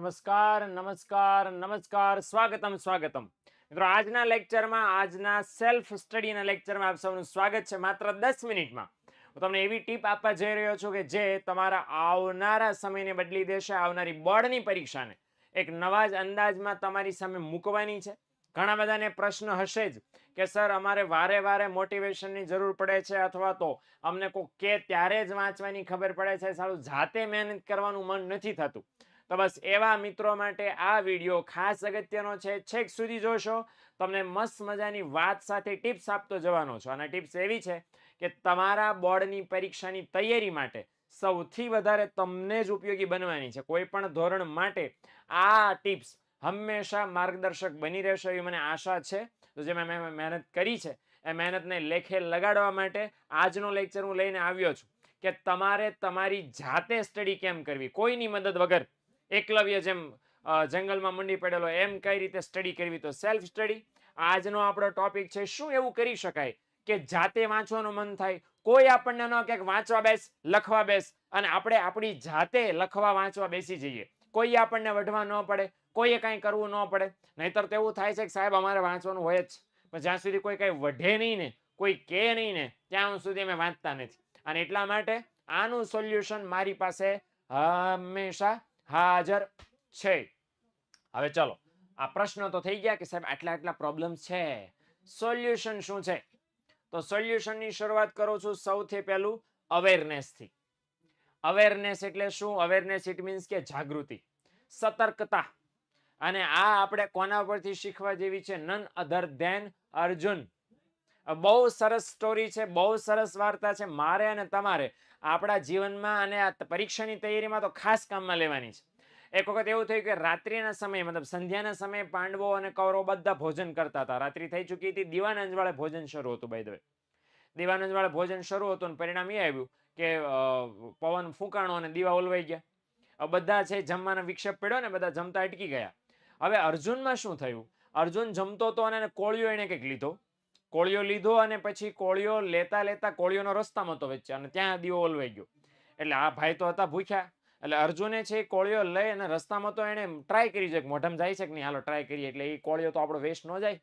નમસ્કાર નમસ્કાર નમસ્કાર સ્વાગતમ મિત્રો આજના લેક્ચરમાં આજના સેલ્ફ સ્ટડીના લેક્ચરમાં આપ સૌનું સ્વાગત છે. માત્ર 10 મિનિટમાં હું તમને એવી ટીપ આપવા જઈ રહ્યો છું કે જે તમારા આવનારા સમયને બદલી દેશે. આવનારી બોર્ડની પરીક્ષાને એક નવા જ અંદાજમાં તમારી સામે મૂકવાની છે. ઘણા બધાને પ્રશ્ન હશે જ કે સર અમારે વારે વારે મોટિવેશનની જરૂર પડે છે અથવા તો અમને કોઈ કે ત્યારે જ વાંચવાની ખબર પડે છે, સારું જાતે મહેનત કરવાનું મન નથી થતું. તો બસ એવા મિત્રો માટે આ વિડીયો ખાસ અગત્યનો છે. છેક સુધી જોશો તમને મસ્ત મજાની વાત સાથે ટિપ્સ આપતો જવાનો છો. અને ટિપ્સ એવી છે કે તમારા બોર્ડની પરીક્ષાની તૈયારી માટે સૌથી વધારે તમને જ ઉપયોગી બનવાની છે. કોઈ પણ ધોરણ માટે આ ટિપ્સ હંમેશા માર્ગદર્શક બની રહેશે એવી મને આશા છે. તો જે મેં મહેનત કરી છે એ મહેનતને લેખે લગાડવા માટે આજનો લેક્ચર હું લઈને આવ્યો છું કે તમારે તમારી જાતે સ્ટડી કેમ કરવી, કોઈની મદદ વગર. એકલવ્ય જેમ જંગલમાં મંડી પડેલો એમ કઈ રીતે સ્ટડી કરવી, તો સેલ્ફ સ્ટડી આજનો આપણો ટોપિક છે. શું એવું કરી શકાય કે જાતે વાંચવાનું મન થાય? કોઈ આપણને ન કે વાંચવા બેસ, લખવા બેસ, અને આપણે આપણી જાતે લખવા વાંચવા બેસી જઈએ. કોઈ આપણને વઢવા ન પડે, કોઈએ કાંઈ કરવું ન પડે. નહીતર તો એવું થાય છે કે સાહેબ અમારે વાંચવાનું હોય જ, પણ જ્યાં સુધી કોઈ કાંઈ વઢે નહીં ને, કોઈ કહે નહીં ને, ત્યાં સુધી અમે વાંચતા નથી. અને એટલા માટે આનું સોલ્યુશન મારી પાસે હંમેશા હાજર છે. હવે ચલો, આ પ્રશ્ન તો થઈ ગયા કે સાહેબ આટલા આટલા પ્રોબ્લેમ છે, સોલ્યુશન શું છે? તો સોલ્યુશનની શરૂઆત કરું છું સૌથી પહેલું અવેરનેસથી. અવેરનેસ એટલે શું? અવેરનેસ ઇટ મીન્સ કે જાગૃતિ, સતર્કતા. અને આ આપણે કોના પરથી શીખવા જેવી છે? None other than Arjun. બહુ સરસ સ્ટોરી છે, બહુ સરસ વાર્તા છે. મારે અને તમારે આપણા જીવનમાં અને આ પરીક્ષાની તૈયારીમાં તો ખાસ કામમાં લેવાની છે. એક વખત એવું થયું કે રાત્રિના સમયે મતલબ સંધ્યાના સમયે પાંડવો અને કૌરવો બધા ભોજન કરતા હતા. રાત્રિ થઈ ચૂકી હતી, દીવાનંદ વાળે ભોજન શરૂ હતું. બાય ધ વે દીવાનંદ વાળે ભોજન શરૂ હતું અને પરિણામ એ આવ્યું કે પવન ફૂંકાણો અને દીવા ઓલવાઈ ગયા. બધા છે જમવાનો વિક્ષેપ પડ્યો ને બધા જમતા અટકી ગયા. હવે અર્જુનમાં શું થયું? અર્જુન જમતો હતો અને કોળિયો એને કંઈક લીધો. કોળિયો લીધો અને પછી કોળિયો લેતા લેતા કોળિયોનો રસ્તામાં હતો વચ્ચે અને ત્યાં દીવો ઓલવાઈ ગયો. એટલે આ ભાઈ તો હતા ભૂખ્યા. એટલે અર્જુને છે કોળિયો લઈ અને રસ્તામાં તો એને ટ્રાય કરી છે, મોઢામાં જાય છે કે નહીં, હાલો ટ્રાય કરીએ. એટલે એ કોળિયો તો આપણો વેસ્ટ ન જાય.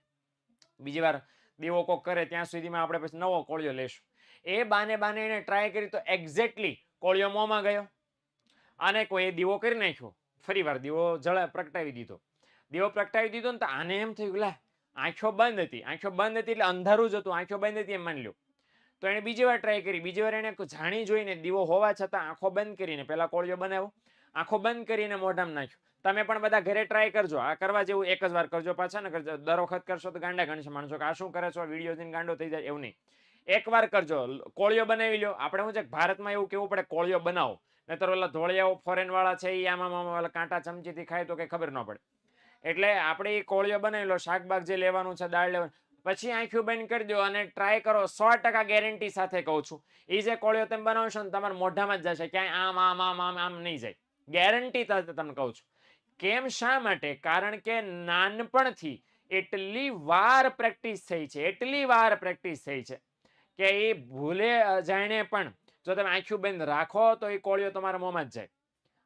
બીજી વાર દીવો કોક કરે ત્યાં સુધીમાં આપણે પછી નવો કોળિયો લેશું. એ બાને બાને એને ટ્રાય કરી તો એક્ઝેક્ટલી કોળિયો મોંમાં ગયો અને કોઈ દીવો કરી નાખ્યો. ફરી વાર દીવો પ્રગટાવી દીધો. દીવો પ્રગટાવી દીધો ને તો આને એમ થયું લે આંખો બંધ હતી. આંખો બંધ હતી એટલે અંધારું જ હતું, આંખો બંધ હતી એમ માની લો. તો એને બીજી વાર ટ્રાય કરી. બીજી વાર એને જાણી જોઈને દીવો હોવા છતાં આંખો બંધ કરીને પેલા કોળિયો બનાવ્યો, આંખો બંધ કરીને મોઢામાં નાખ્યો. તમે પણ બધા ઘરે ટ્રાય કરજો. આ કરવા જેવું એક જ વાર કરજો, પાછા ને કરજો. દર વખત કરશો તો ગાંડા ગણશે માણસો કે આ શું કરે છો, વિડીયો જોઈને ગાંડો થઈ જાય. એવું નહીં, એકવાર કરજો. કોળિયો બનાવી લો. આપણે શું છે ભારતમાં એવું કેવું પડે કોળિયો બનાવો, નહીતર ઓલા ધોળિયાઓ ફોરેન વાળા છે એ આમાં કાંટા ચમચીથી ખાય તો કઈ ખબર ન પડે. એટલે આપણે એ કોળિયો બનાવી લો, શાકભાગ જે લેવાનું છે, દાળ લેવાનું, પછી આંખું બંધ કરી દો અને ટ્રાય કરો. 100% ગેરંટી સાથે કહું છું, એ જે કોળિયો તમે બનાવશો ને તમારા મોઢામાં જ જશે, ક્યાંય આમ આમ આમ આમ આમ નહીં જાય. ગેરંટી સાથે તમને કહું છું. કેમ, શા માટે? કારણ કે નાનપણથી એટલી વાર પ્રેક્ટિસ થઈ છે, એટલી વાર પ્રેક્ટિસ થઈ છે કે એ ભૂલે અજાણે પણ જો તમે આંખું બંધ રાખો તો એ કોળિયો તમારા મોંમાં જ જાય.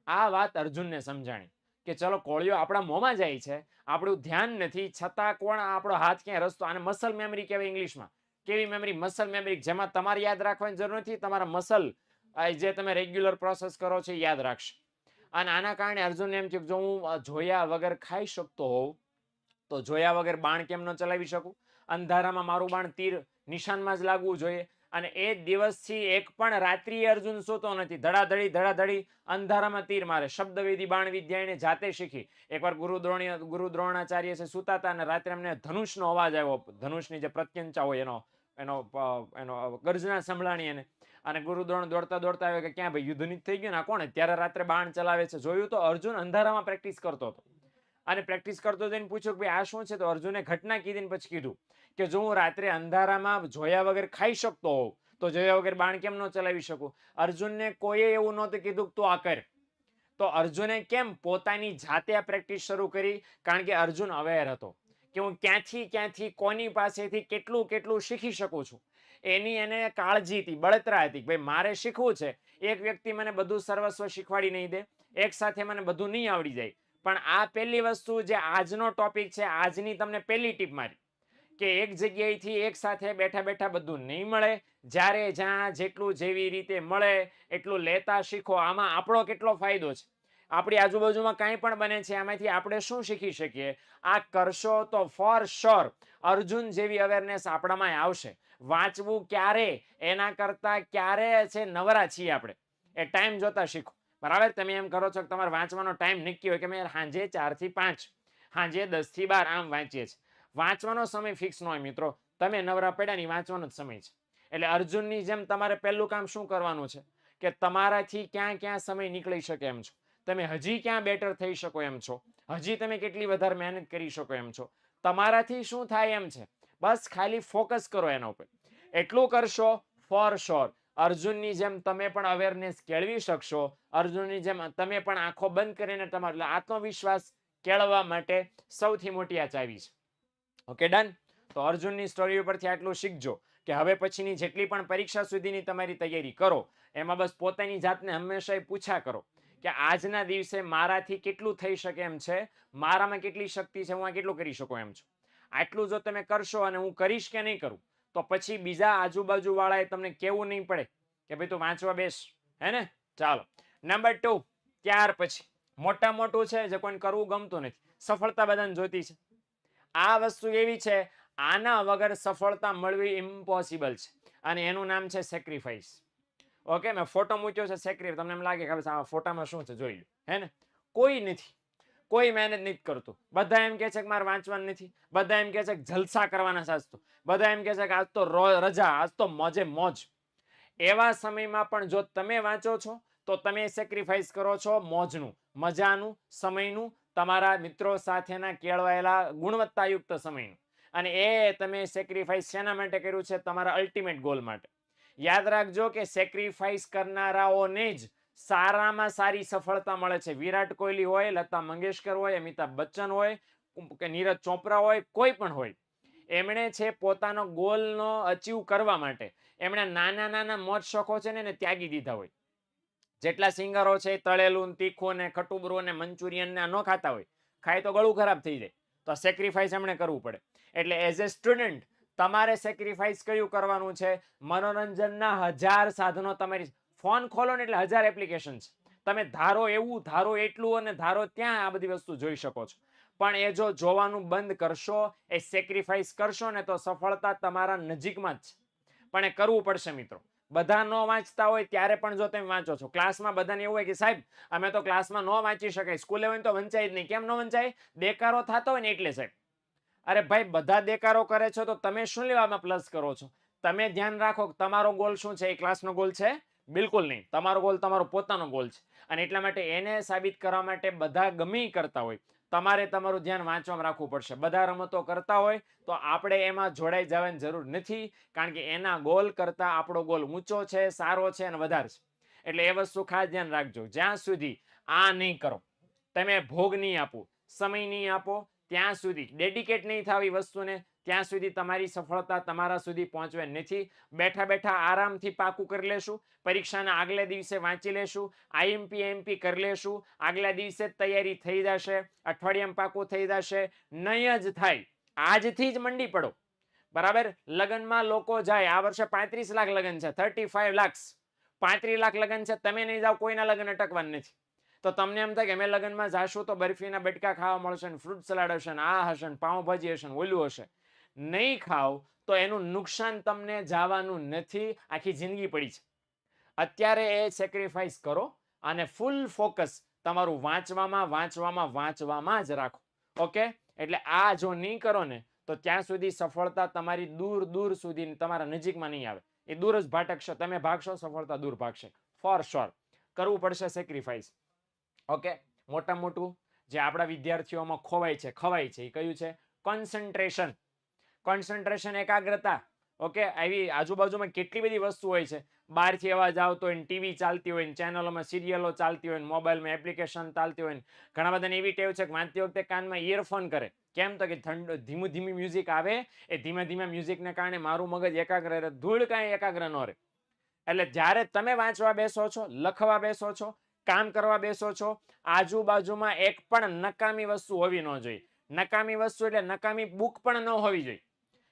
આ વાત અર્જુનને સમજાણી કે ચલો કોળિયો આપણા મોંમાં જાય છે, આપણું ધ્યાન નથી, છતાં કોણ આપણો હાથ ક્યાંય રસ્તો. આને મસલ મેમરી કહેવાય ઇંગ્લિશમાં. કેવી મેમરી? મસલ મેમરી, જેમાં તમારે યાદ રાખવાની જરૂર નથી, તમારા મસલ જે તમે રેગ્યુલર પ્રોસેસ કરો છો યાદ રાખશે. અને આના કારણે અર્જુન એમ થયું જો હું જોયા વગર ખાઈ શકતો હોઉં તો જોયા વગર બાણ કેમ ન ચલાવી શકું? અંધારામાં મારું બાણ તીર નિશાનમાં જ લાગવું જોઈએ. અને એ દિવસથી એક પણ રાત્રિએ અર્જુન સૂતો નથી. ધડાધડી ધડાધડી અંધારામાં તીર મારે. શબ્દવેદી બાણ વિદ્યા એને જાતે શીખી. એકવાર ગુરુ દ્રોણાચાર્ય છે સૂતા હતા અને રાત્રે અમને ધનુષનો અવાજ આવ્યો. ધનુષની જે પ્રત્યંચા હોય એનો એનો એનો ગર્જના સંભળાણી એને. અને ગુરુ દ્રોણ દોડતા દોડતા આવ્યો કે ક્યાં ભાઈ યુદ્ધ નહીં થઈ ગયું ને, આ કોણ અત્યારે રાત્રે બાણ ચલાવે છે? જોયું તો અર્જુન અંધારામાં પ્રેક્ટિસ કરતો હતો. અને પ્રેક્ટિસ કરતો જઈને પૂછ્યું કે ભાઈ આ શું છે? તો અર્જુને ઘટના કીધી ને પછી કીધું કે જો હું રાત્રે અંધારામાં જોયા વગર ખાઈ શકતો હોઉં તો જોયા વગર બાણ કેમ ન ચલાવી શકું? અર્જુનને કોઈએ એવું નહોતું કીધું કે તું આ કર. તો અર્જુને કેમ પોતાની જાતે આ પ્રેક્ટિસ શરૂ કરી? કારણ કે અર્જુન અવેર હતો કે હું ક્યાંથી ક્યાંથી કોની પાસેથી કેટલું કેટલું શીખી શકું છું. એની એને કાળજી હતી, બળતરા હતી. ભાઈ મારે શીખવું છે, એક વ્યક્તિ મને બધું સર્વસ્વ શીખવાડી નહીં દે, એક સાથે મને બધું નહીં આવડી જાય. પણ આ પહેલી વસ્તુ જે આજનો ટોપિક છે, આજની તમને પહેલી ટીપ મારી કે એક જગ્યાએથી એક સાથે બેઠા બેઠા બધું નહીં મળે. જ્યારે જ્યાં જેટલું જેવી રીતે મળે એટલું લેતા શીખો. આમાં આપણો કેટલો ફાયદો છે. આપણી આજુબાજુમાં કાંઈ પણ બને છે આમાંથી આપણે શું શીખી શકીએ. આ કરશો તો ફોર શ્યોર અર્જુન જેવી અવેરનેસ આપણામાં આવશે. વાંચવું ક્યારે એના કરતા ક્યારે છે નવરા છીએ આપણે એ ટાઈમ જોતા શીખો. બરાબર, તમે એમ કરો છો કે તમારે વાંચવાનો ટાઈમ નક્કી હોય કે મેં સાંજે 4 થી 5, સાંજે 10 થી 12 આમ વાંચીએ છીએ. વાંચવાનો સમય ફિક્સ ન હોય મિત્રો. તમે નવરા પડ્યા ની વાંચવાનો જ સમય છે. એટલે અર્જુનની જેમ તમારે પહેલું કામ શું કરવાનું છે કે તમારાથી ક્યાં ક્યાં સમય નીકળી શકે એમ છો, તમે હજી ક્યાં બેટર થઈ શકો એમ છો, હજી તમે કેટલી વધારે મહેનત કરી શકો એમ છો, તમારાથી શું થાય એમ છે. બસ ખાલી ફોકસ કરો એના ઉપર. એટલું કરશો ફોર શ્યોર અર્જુનની જેમ તમે પણ અવેરનેસ કેળવી શકશો. અર્જુનની જેમ તમે પણ આંખો બંધ કરીને તમારો આત્મવિશ્વાસ કેળવવા માટે સૌથી મોટી આ ચાવી છે. Okay done. તો અર્જુનની સ્ટોરી ઉપરથી આટલું શીખજો કે હવે પછીની જેટલી પણ પરીક્ષા સુધીની તમારી તૈયારી કરો એમાં બસ પોતાની જાતને હંમેશા પૂછ્યા કરો કે આજના દિવસે મારાથી કેટલું થઈ શકે એમ છે, મારામાં કેટલી શક્તિ છે, હું આ કેટલું કરી શકું એમ છું. આટલું જો તમે કરશો અને હું કરીશ કે નહીં કરું તો પછી બીજા આજુબાજુ વાળાએ તમને કેવું નહીં પડે કે ભાઈ તું વાંચવા બેસ, હે ને. ચાલો નંબર 2. ત્યાર પછી મોટા મોટું છે જે કોઈને કરવું ગમતું નથી. સફળતા બધાને જોતી છે. આ વસ્તુ એવી છે આના વગર સફળતા મળવી ઇમ્પોસિબલ છે અને એનું નામ છે સેક્રિફાઈસ. ઓકે, મેં ફોટો મૂક્યો છે સેક્રિફાઈસ. તમને એમ લાગે કે આ ફોટામાં શું છે જોઈ લો, હે ને. કોઈ નથી, કોઈ મહેનત નથી કરતું. બધા એમ કહે છે કે મારે વાંચવાનું નથી, બધા એમ કહે છે કે જલસા કરવાના સાચતો, બધા એમ કહે છે કે આજ તો રજા, આજ તો મોજે મોજ. એવા સમયમાં પણ જો તમે વાંચો છો તો તમે સેક્રિફાઈસ કરો છો મોજનું, મજાનું, સમયનું, તમારા મિત્રો સાથેના કેળવાયેલા ગુણવત્તાયુક્ત સમયનું. અને એ તમે સેક્રિફાઈસ શેના માટે કર્યું છે? તમારા અલ્ટિમેટ ગોલ માટે. યાદ રાખજો કે સેક્રિફાઈસ કરનારાઓને જ સારામાં સારી સફળતા મળે છે. વિરાટ કોહલી હોય, લતા મંગેશકર હોય, અમિતાભ બચ્ચન હોય કે નીરજ ચોપરા હોય, કોઈ પણ હોય, એમણે છે પોતાનો ગોલનો અચીવ કરવા માટે એમણે નાના નાના મોજ શોખો છે ને એને ત્યાગી દીધા હોય. જેટલા સિંગરો છે તળેલું, તીખું ને ખટુબરું ને મંચુરિયન ને ન ખાતા હોય, ખાય તો ગળું ખરાબ થઈ જાય. તો સેક્રિફાઈસ એમણે કરવું પડે. એટલે એઝ એ સ્ટુડન્ટ તમારે સેક્રિફાઈસ કયું કરવાનું છે? મનોરંજનના 1000 સાધનો. તમારી ફોન ખોલો ને એટલે 1000 એપ્લિકેશન છે. તમે ધારો એવું, ધારો એટલું અને ધારો ત્યાં આ બધી વસ્તુ જોઈ શકો છો. પણ એ જો જોવાનું બંધ કરશો, એ સેક્રિફાઈસ કરશો ને તો સફળતા તમારા નજીકમાં જ છે. પણ એ કરવું પડશે મિત્રો. બધા ન વાંચતા હોય ત્યારે પણ જો તમે વાંચો છો, ક્લાસમાં બધાને એવું હોય કે સાહેબ અમે તો ક્લાસમાં ન વાંચી શકાય, સ્કૂલે હોય તો વંચાય જ નહીં. કેમ ન વંચાય? દેકારો થતો હોય ને એટલે સાહેબ. અરે ભાઈ, બધા દેકારો કરે છે તો તમે શું લેવામાં પ્લસ કરો છો? તમે ધ્યાન રાખો તમારો ગોલ શું છે? એ ક્લાસનો ગોલ છે? બિલકુલ નહીં. તમારો ગોલ તમારો પોતાનો ગોલ છે. અને એટલા માટે એને સાબિત કરવા માટે બધા ગમે કરતા હોય, તમારે તમારું ધ્યાન વાંચવામાં રાખવું પડશે. બધા રમતો કરતા હોય તો આપણે એમાં જોડાઈ જવાની જરૂર નથી, કારણ કે એના ગોલ કરતા આપણો ગોલ ઊંચો છે, સારો છે અને વધારે છે. એટલે એ વસ્તુ ખાસ ધ્યાન રાખજો. જ્યાં સુધી આ નહીં કરો, તમે ભોગ નહીં આપો, સમય નહીં આપો, ત્યાં સુધી ડેડિકેટ નહીં થાવ એ વસ્તુને, ત્યાં સુધી તમારી સફળતા તમારા સુધી પહોંચવે નથી. બેઠા બેઠા આરામથી પાકું કરી લેશું, પરીક્ષાના આગલે દિવસે વાંચી લેશું, આઈએમપી એમપી કરી લેશું, આગલા દિવસે જ તૈયારી થઈ જશે, અઠવાડિયામાં પાકું થઈ જશે. નહીં જ થાય. આજથી જ મંડી પડો. બરાબર, લગ્નમાં લોકો જાય, આ વર્ષે 35 લાખ લગ્ન છે, 35 lakhs, 35 લાખ લગ્ન છે, તમે નહીં જાઓ કોઈના લગ્ન અટકવાના નથી. તો તમને એમ થાય કે અમે લગ્નમાં જાશું તો બરફીના બટકા ખાવા મળશે ને, ફ્રૂટ સલાડ હશે ને, આ હશે ને, પાઉંભાજી હશે ને, ઓલું હશે. નહીં ખાવ તો એનું નુકસાન તમને જવાનું નથી. આખી જિંદગી પડી છે. અત્યારે એ સેક્રિફાઈસ કરો અને ફૂલ ફોકસ તમારું વાંચવામાં જ રાખો. ઓકે, એટલે આ જો નહીં કરો ને તો ત્યાં સુધી સફળતા તમારી દૂર દૂર સુધી તમારા નજીકમાં નહીં આવે. એ દૂર જ ભાટકશે. તમે ભાગશો, સફળતા દૂર ભાગશે. ફોર શ્યોર કરવું પડશે સેક્રિફાઈસ. ઓકે, મોટા મોટું જે આપણા વિદ્યાર્થીઓમાં ખોવાય છે, ખવાય છે, એ કયું છે? કોન્સન્ટ્રેશન. કોન્સન્ટ્રેશન, એકાગ્રતા. ઓકે, આવી આજુબાજુમાં કેટલી બધી વસ્તુ હોય છે. બહારથી અવાજ આવતો હોય, ટીવી ચાલતી હોય, ચેનલોમાં સિરિયલો ચાલતી હોય, મોબાઈલમાં એપ્લિકેશન ચાલતી હોય. ઘણા બધાને એવી ટેવ છે કે વાંચતી વખતે કાનમાં ઇયરફોન કરે. કેમ? તો કે ધીમું ધીમી મ્યુઝિક આવે, એ ધીમે ધીમે મ્યુઝિકને કારણે મારું મગજ એકાગ્ર રહે, ધૂળ કાંઈ એકાગ્ર ન રહે. એટલે જ્યારે તમે વાંચવા બેસો છો, લખવા બેસો છો, કામ કરવા બેસો છો, આજુબાજુમાં એક પણ નકામી વસ્તુ હોવી ન જોઈએ. નકામી વસ્તુ એટલે નકામી બુક પણ ન હોવી જોઈએ.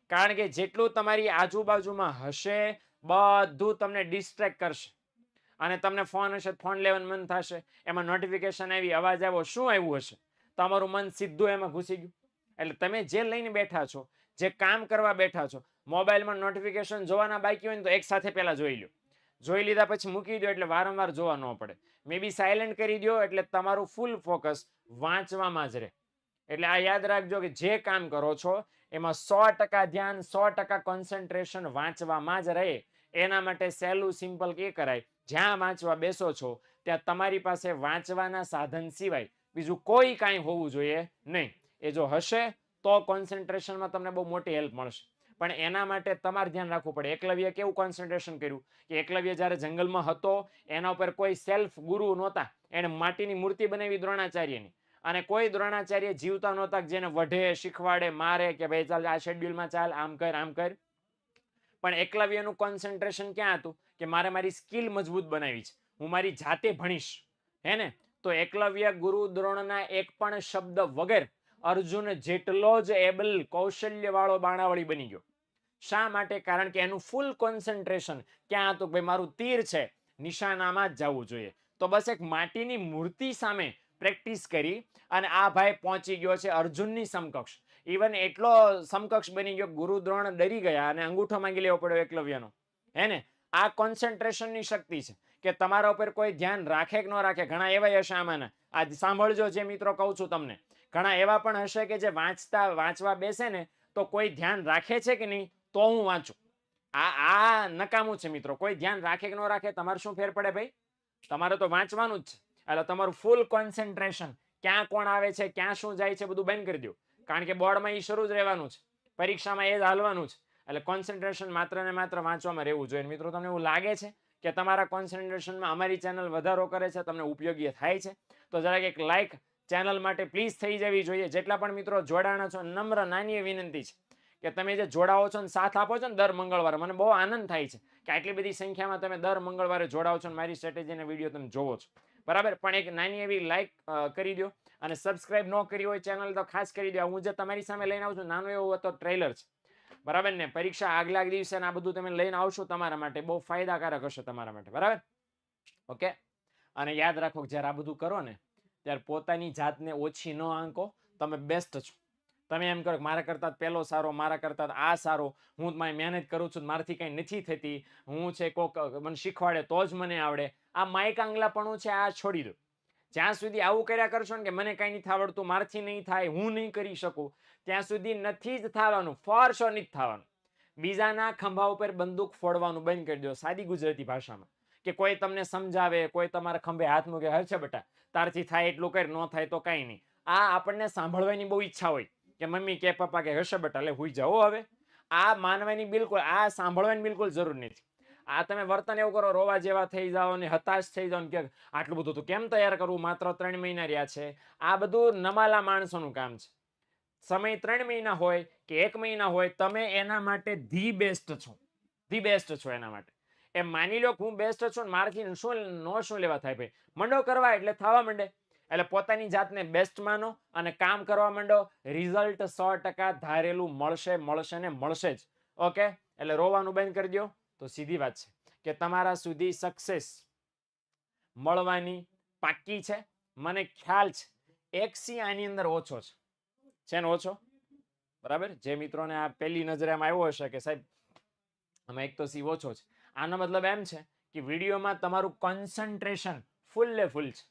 કારણ કે જેટલું તમારી આજુબાજુમાં હશે બધું તમને ડિસ્ટ્રેક્ટ કરશે. અને તમને ફોન હશે, ફોન લેવાનું મન થશે, એમાં નોટિફિકેશન આવી, અવાજ આવ્યો, શું આવ્યું હશે, તમારું મન સીધું એમાં ઘૂસી ગયું. એટલે તમે જે લઈને બેઠા છો, જે કામ કરવા બેઠા છો, મોબાઈલમાં નોટિફિકેશન જોવાના બાકી હોય ને તો એક સાથે પહેલા જોઈ લો. જોઈ લીધા પછી મૂકી દો એટલે વારંવાર જોવા ન પડે. મે બી સાયલેન્ટ કરી દો એટલે તમારું ફૂલ ફોકસ વાંચવામાં જ રહે. એટલે આ યાદ રાખજો કે જે કામ કરો છો એમાં 100% ધ્યાન, 100% કોન્સન્ટ્રેશન વાંચવામાં જ રહે. એના માટે સહેલું સિમ્પલ કે કરાય, જ્યાં વાંચવા બેસો છો ત્યાં તમારી પાસે વાંચવાના સાધન સિવાય બીજું કોઈ કાંઈ હોવું જોઈએ નહીં. એ જો હશે તો કોન્સન્ટ્રેશનમાં તમને બહુ મોટી હેલ્પ મળશે. પણ એના માટે તમારે ધ્યાન રાખવું પડે. એકલવ્ય કેવું કોન્સન્ટ્રેશન કર્યું કે એકલવ્ય જ્યારે જંગલમાં હતો એના ઉપર કોઈ સેલ્ફ ગુરુ નહોતા. એને માટીની મૂર્તિ બનાવી દ્રોણાચાર્યની, અને કોઈ દ્રોણાચાર્ય જીવતા નહોતા જેને વઢે, શીખવાડે, મારે કે ભાઈ ચાલ આ શેડ્યુલમાં ચાલ, આમ કર, આમ કર. પણ એકલવ્યનું કોન્સન્ટ્રેશન ક્યાં હતું કે મારે મારી સ્કિલ મજબૂત બનાવી છે, હું મારી જાતે ભણીશ, હે ને. તો એકલવ્ય ગુરુ દ્રોણના એક પણ શબ્દ વગર અર્જુન જેટલો જ એબલ, કૌશલ્ય વાળો બાણાવળી બની ગયો. શા માટે? કારણ કે એનું ફૂલ કોન્સન્ટ્રેશન ક્યાં હતું? ભાઈ મારું તીર છે, નિશાનામાં જ જવું જોઈએ. તો બસ એક માટીની મૂર્તિ સામે પ્રેક્ટિસ કરી અને આ ભાઈ પહોંચી ગયો છે અર્જુનની સમકક્ષ. ઇવન એટલો સમકક્ષ બની ગયો, ગુરુ દ્રોણ ડરી ગયા અને અંગૂઠો માંગી લેવો પડ્યો એકલવ્યનો, હે ને. આ કોન્સન્ટ્રેશનની શક્તિ છે કે તમારા ઉપર કોઈ ધ્યાન રાખે કે ન રાખે. ઘણા એવા હશે આમાંના, આજ સાંભળજો જે મિત્રો કહું છું તમને, ઘણા એવા પણ હશે કે જે વાંચવા બેસે ને તો કોઈ ધ્યાન રાખે છે કે નહીં તો હું વાંચું. આ નકામું છે મિત્રો. કોઈ ધ્યાન રાખે કે ન રાખે તમારે શું ફેર પડે ભાઈ? તમારે તો વાંચવાનું જ છે. એટલે તમારું ફૂલ કોન્સન્ટ્રેશન, ક્યાં કોણ આવે છે, ક્યાં શું જાય છે, બધું બંધ કરી દો. કારણ કે બોર્ડમાં એ શરૂ જ રહેવાનું છે, પરીક્ષામાં એ જ હાલવાનું છે. એટલે કોન્સન્ટ્રેશન માત્ર ને માત્ર વાંચવામાં રહેવું જોઈએ. મિત્રો તમને એવું લાગે છે કે તમારા કોન્સન્ટ્રેશનમાં અમારી ચેનલ વધારો કરે છે, તમને ઉપયોગી થાય છે, તો જરાક એક લાઈક ચેનલ માટે પ્લીઝ થઈ જવી જોઈએ. જેટલા પણ મિત્રો જોડાણા છો, નમ્ર નાની વિનંતી છે કે તમે જે જોડાવો છો ને સાથ આપો છો ને દર મંગળવારે, મને બહુ આનંદ થાય છે કે આટલી બધી સંખ્યામાં તમે દર મંગળવારે જોડાવો છો, મારી સ્ટ્રેટેજીના વિડીયો તમે જોવો છો, બરાબર. પણ એક નાની એવી લાઈક કરી દો, અને સબસ્ક્રાઇબ ન કરી હોય ચેનલ તો ખાસ કરી દો. હું જે તમારી સામે લઈને આવું છું નાનો એવો હતો ટ્રેલર છે, બરાબર ને. પરીક્ષા આગલા દિવસે આ બધું તમે લઈને આવશો તમારા માટે બહુ ફાયદાકારક હશે તમારા માટે, બરાબર. ઓકે. અને યાદ રાખો જ્યારે આ બધું કરો ને ત્યારે પોતાની જાતને ઓછી ન આંકો. તમે બેસ્ટ છો. તમે એમ કરો મારા કરતા પહેલો સારો, મારા કરતા આ સારો, હું મારી મહેનત કરું છું, મારાથી કંઈ નથી થતી, હું છે કોક મને શીખવાડે તો જ મને આવડે. આ માઇક આંગલાપણું છે, આ છોડી દો. જ્યાં સુધી આવું કર્યા કરશો ને કે મને કંઈ નથી આવડતું, મારથી નહીં થાય, હું નહીં કરી શકું, ત્યાં સુધી નથી જ થવાનું. ફોર શ્યોર નથી થવાનું. બીજાના ખંભા ઉપર બંદૂક ફોડવાનું બંધ કરી દો, સાદી ગુજરાતી ભાષામાં. કે કોઈ તમને સમજાવે, કોઈ તમારા ખંભે હાથ મૂકે, હર છે બેટા તારથી થાય એટલું કર, ન થાય તો કાંઈ નહીં. આ આપણને સાંભળવાની બહુ ઈચ્છા હોય કે મમ્મી કે પપ્પા કે હશે બેટા લે હુઈ જાઓ હવે. આ માનવાની બિલકુલ, આ સાંભળવાની બિલકુલ જરૂર નથી. આ તમે વર્તન એવું કરો, રોવા જેવા થઈ જાઓ ને હતાશ થઈ જાઓ ને કે આટલું બધું તો કેમ તૈયાર કરવું, માત્ર 3 મહિના રહ્યા છે. આ બધું નમાલા માણસોનું કામ છે. સમય 3 મહિના હોય કે 1 મહિના હોય, તમે એના માટે ધી બેસ્ટ છો, ધી બેસ્ટ છો એના માટે. એમ માની લો કે હું બેસ્ટ છું ને મારાથી શું લેવા થાય ભાઈ, મંડો કરવા એટલે થવા માંડે. એટલે પોતાની જાતને બેસ્ટ માનો અને કામ કરવા માંડો. રિઝલ્ટ 100% ધારેલું મળશે, મળશે ને મળશે જ. ઓકે. એટલે રોવાનું બંધ કરી દો. તો સીધી વાત છે કે તમારા સુધી સક્સેસ મળવાની પાક્કી છે. મને ખ્યાલ છે XC આની અંદર ઓછો છે ને ઓછો, બરાબર. જે મિત્રોને આ પહેલી નજરે આમ આવ્યો હશે કે સાહેબ આમાં એક તો સી ઓછો છે, આનો મતલબ એમ છે કે વિડીયોમાં તમારું કોન્સન્ટ્રેશન ફૂલે ફૂલ છે.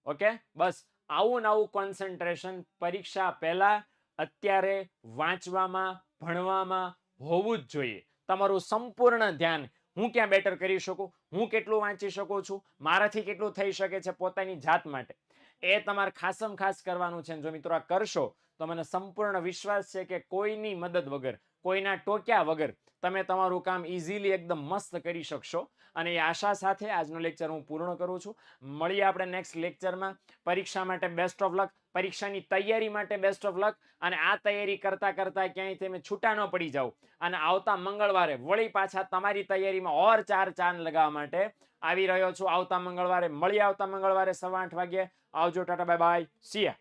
ઓકે. બસ આવું ને આવું કોન્સન્ટ્રેશન પરીક્ષા પહેલા અત્યારે વાંચવામાં, ભણવામાં હોવું જ જોઈએ. તમારું સંપૂર્ણ ધ્યાન હું ક્યાં બેટર કરી શકું, હું કેટલું વાંચી શકું છું, મારાથી કેટલું થઈ શકે છે પોતાની જાત માટે, એ તમારે ખાસમ ખાસ કરવાનું છે. જો મિત્રો આ કરશો તો મને સંપૂર્ણ વિશ્વાસ છે કે કોઈની મદદ વગર, કોઈના ટોક્યા વગર તમે તમારું કામ ઇઝીલી એકદમ મસ્ત કરી શકશો. અને એ આશા સાથે આજનો લેક્ચર હું પૂર્ણ કરું છું. મળીએ આપણે નેક્સ્ટ લેક્ચરમાં. પરીક્ષા માટે બેસ્ટ ઓફ લક, પરીક્ષાની તૈયારી માટે બેસ્ટ ઓફ લક. અને આ તૈયારી કરતા કરતા ક્યાંય તમે છૂટા ન પડી જાઓ અને આવતા મંગળવારે વળી પાછા તમારી તૈયારીમાં ઓર 4 ચાંદ લગાવવા માટે આવી રહ્યો છું આવતા મંગળવારે. મળીએ આવતા મંગળવારે 8:15 વાગ્યે. આવજો, ટાટા, બાય બાય, સી યા.